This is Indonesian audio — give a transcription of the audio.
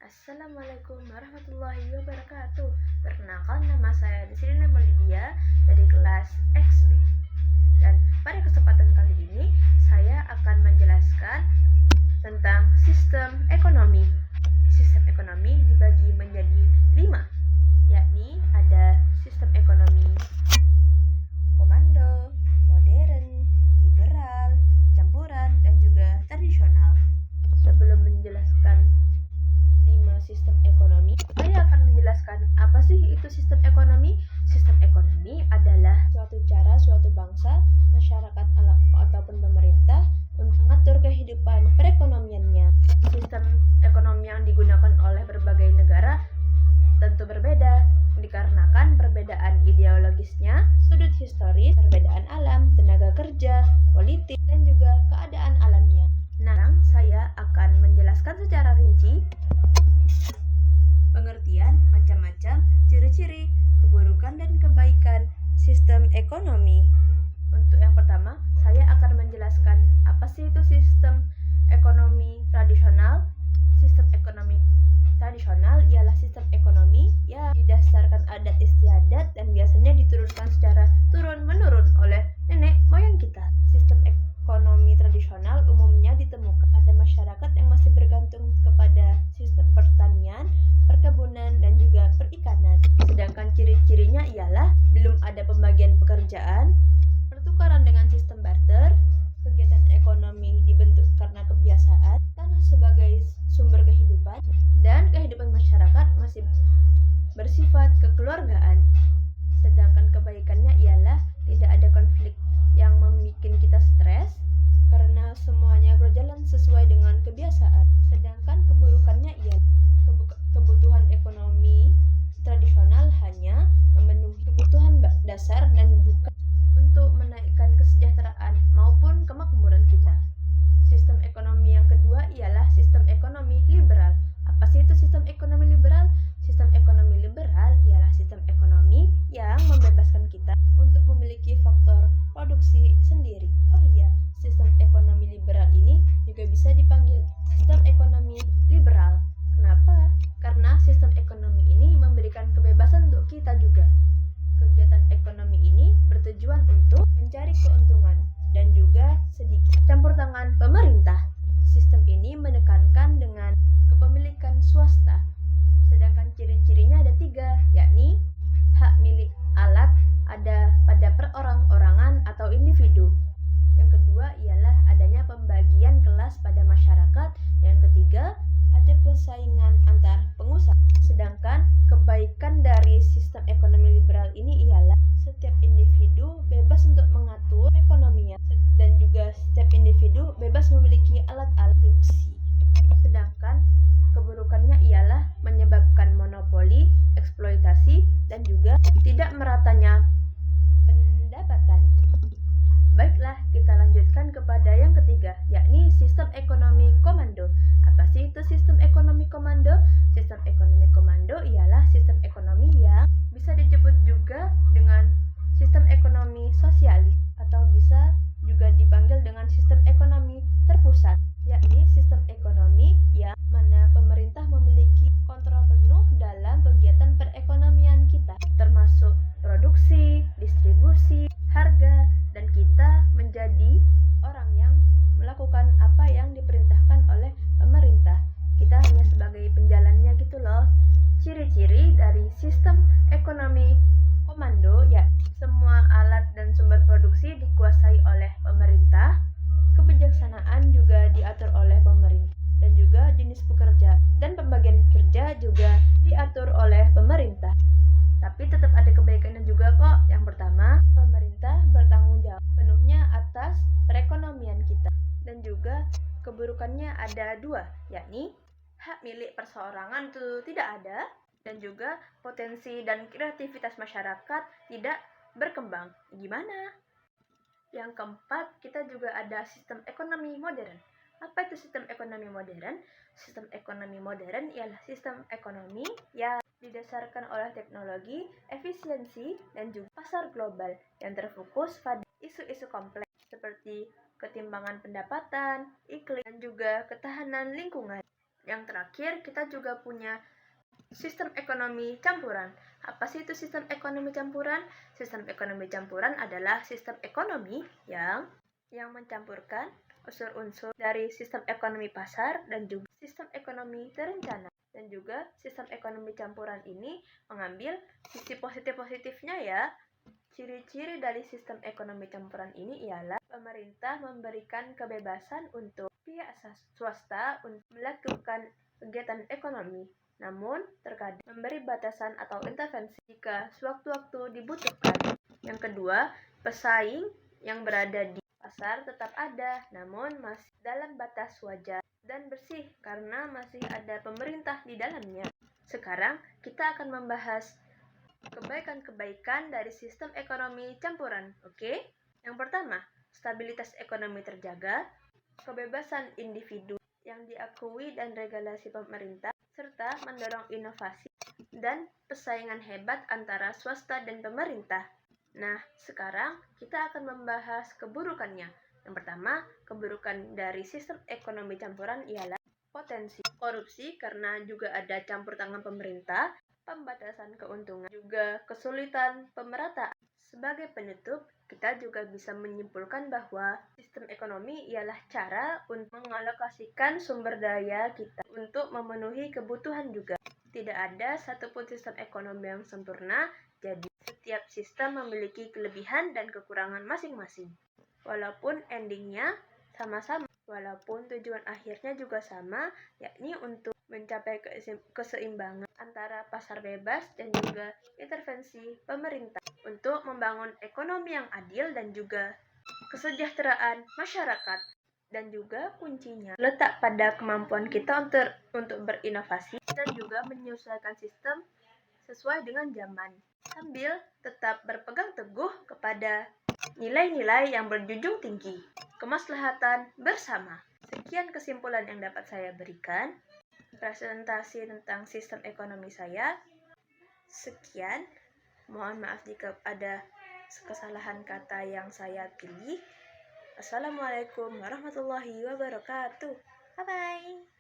Assalamualaikum warahmatullahi wabarakatuh. Perkenalkan, nama saya Desirina Lydia dari kelas XB. Dan pada kesempatan kali ini saya akan menjelaskan tentang sistem ekonomi. Sistem ekonomi dibagi menjadi 5, yakni ada sistem ekonomi komando, modern, liberal, campuran, dan juga tradisional. Sebelum menjelaskan 5 sistem ekonomi, saya akan menjelaskan apa sih itu sistem ekonomi. Sistem ekonomi adalah suatu cara suatu bangsa, masyarakat ataupun pemerintah untuk mengatur kehidupan perekonomiannya. Sistem ekonomi yang digunakan oleh berbagai negara tentu berbeda dikarenakan perbedaan ideologisnya, sudut historis, perbedaan alam, tenaga kerja, politik, dan juga keadaan alamnya. Nah, saya akan menjelaskan secara rinci pengertian, macam-macam, ciri-ciri, keburukan, dan kebaikan sistem ekonomi. Untuk yang pertama, saya akan menjelaskan apa sih itu sistem ekonomi tradisional. Sistem ekonomi tradisional ialah sistem ekonomi yang didasarkan adat istiadat dan biasanya diturunkan secara turun-menurun oleh nenek moyang kita. Sistem ekonomi tradisional umumnya ditemukan pada masyarakat yang masih bergantung kepada sistem pertanian, perkebunan, dan juga perikanan. Sedangkan ciri-cirinya ialah belum ada pembagian pekerjaan, pertukaran dengan sistem barter, kegiatan ekonomi dibentuk karena kebiasaan, tanah sebagai sumber kehidupan, dan kehidupan masyarakat masih bersifat kekeluargaan. Sedangkan kebaikannya ialah tidak ada konflik yang membuat kita stres karena semuanya berjalan sesuai dengan kebiasaan. Sedangkan keburukannya ialah kebutuhan ekonomi tradisional hanya memenuhi kebutuhan dasar dan bukan untuk menaikkan kesejahteraan maupun kemakmuran kita. Sistem ekonomi yang kedua ialah sistem ekonomi liberal. Apa sih itu sistem ekonomi liberal? Sistem ekonomi liberal ialah sistem ekonomi yang membebaskan kita untuk memiliki faktor produksi sendiri. Oh iya, sistem ekonomi liberal ini juga bisa dipanggil sistem ekonomi liberal. Kenapa? Karena sistem ekonomi ini memberikan kebebasan untuk kita juga. Kegiatan ekonomi ini bertujuan untuk mencari keuntungan dan juga sedikit campur tangan pemerintah. Sistem ini menekankan dengan kepemilikan swasta. Sedangkan ciri-cirinya ada 3, yakni hak milik alat ada pada perorang-orangan atau individu. Yang kedua ialah adanya pembagian kelas pada masyarakat. Yang ketiga, ada persaingan antar pengusaha. Sedangkan kebaikan dari sistem ekonomi liberal ini ialah setiap individu bebas untuk mengatur ekonominya dan juga setiap individu bebas memiliki alat-alat produksi. Sedangkan keburukannya ialah menyebabkan monopoli, eksploitasi, dan juga tidak meratanya pendapatan. Baiklah, kita lanjutkan kepada yang ketiga, yakni sistem ekonomi komando. Apa sih itu sistem ekonomi komando? Sistem ekonomi komando ialah sistem ekonomi yang bisa disebut juga dengan sistem ekonomi sosialis atau bisa juga dipanggil dengan sistem ekonomi terpusat, yakni sistem ekonomi yang mana pemerintah memiliki kontrol penuh dalam kegiatan perekonomian kita, termasuk produksi, distribusi, harga, dan kita menjadi orang yang melakukan apa yang diperintahkan oleh pemerintah. Kita hanya sebagai penjalannya gitu loh. Ciri-ciri dari sistem ekonomi komando ya semua alat dan sumber produksi dikuasai oleh pemerintah, kebijaksanaan juga diatur oleh pemerintah, dan juga jenis pekerja dan pembagian kerja juga diatur oleh pemerintah. Tapi tetap ada kebaikannya juga kok. Yang pertama, pemerintah bertanggung jawab penuhnya atas perekonomian kita. Dan juga keburukannya ada 2, yakni hak milik perseorangan itu tidak ada, dan juga potensi dan kreativitas masyarakat tidak berkembang. Gimana? Yang keempat, kita juga ada sistem ekonomi modern. Apa itu sistem ekonomi modern? Sistem ekonomi modern ialah sistem ekonomi yang didasarkan oleh teknologi, efisiensi, dan juga pasar global yang terfokus pada isu-isu kompleks seperti ketimbangan pendapatan, iklim, dan juga ketahanan lingkungan. Yang terakhir, kita juga punya sistem ekonomi campuran. Apa sih itu sistem ekonomi campuran? Sistem ekonomi campuran adalah sistem ekonomi yang mencampurkan unsur-unsur dari sistem ekonomi pasar dan juga sistem ekonomi terencana. Dan juga sistem ekonomi campuran ini mengambil sisi positif-positifnya ya. Ciri-ciri dari sistem ekonomi campuran ini ialah pemerintah memberikan kebebasan untuk pihak swasta untuk melakukan kegiatan ekonomi, namun terkadang memberi batasan atau intervensi jika sewaktu-waktu dibutuhkan. Yang kedua, pesaing yang berada di pasar tetap ada, namun masih dalam batas wajar dan bersih karena masih ada pemerintah di dalamnya. Sekarang kita akan membahas kebaikan-kebaikan dari sistem ekonomi campuran, oke? Yang pertama, stabilitas ekonomi terjaga, kebebasan individu yang diakui dan regulasi pemerintah, serta mendorong inovasi dan persaingan hebat antara swasta dan pemerintah. Nah, sekarang kita akan membahas keburukannya. Yang pertama, keburukan dari sistem ekonomi campuran ialah potensi korupsi karena juga ada campur tangan pemerintah, pembatasan keuntungan, juga kesulitan pemerataan. Sebagai penutup, kita juga bisa menyimpulkan bahwa sistem ekonomi ialah cara untuk mengalokasikan sumber daya kita untuk memenuhi kebutuhan juga. Tidak ada satupun sistem ekonomi yang sempurna, jadi setiap sistem memiliki kelebihan dan kekurangan masing-masing. Walaupun endingnya sama-sama, walaupun tujuan akhirnya juga sama, yakni untuk mencapai keseimbangan antara pasar bebas dan juga intervensi pemerintah untuk membangun ekonomi yang adil dan juga kesejahteraan masyarakat. Dan juga kuncinya letak pada kemampuan kita untuk berinovasi dan juga menyesuaikan sistem sesuai dengan zaman, sambil tetap berpegang teguh kepada nilai-nilai yang berjunjung tinggi, kemaslahatan bersama. Sekian kesimpulan yang dapat saya berikan. Presentasi tentang sistem ekonomi saya. Sekian. Mohon maaf jika ada kesalahan kata yang saya pilih. Assalamualaikum warahmatullahi wabarakatuh. Bye-bye.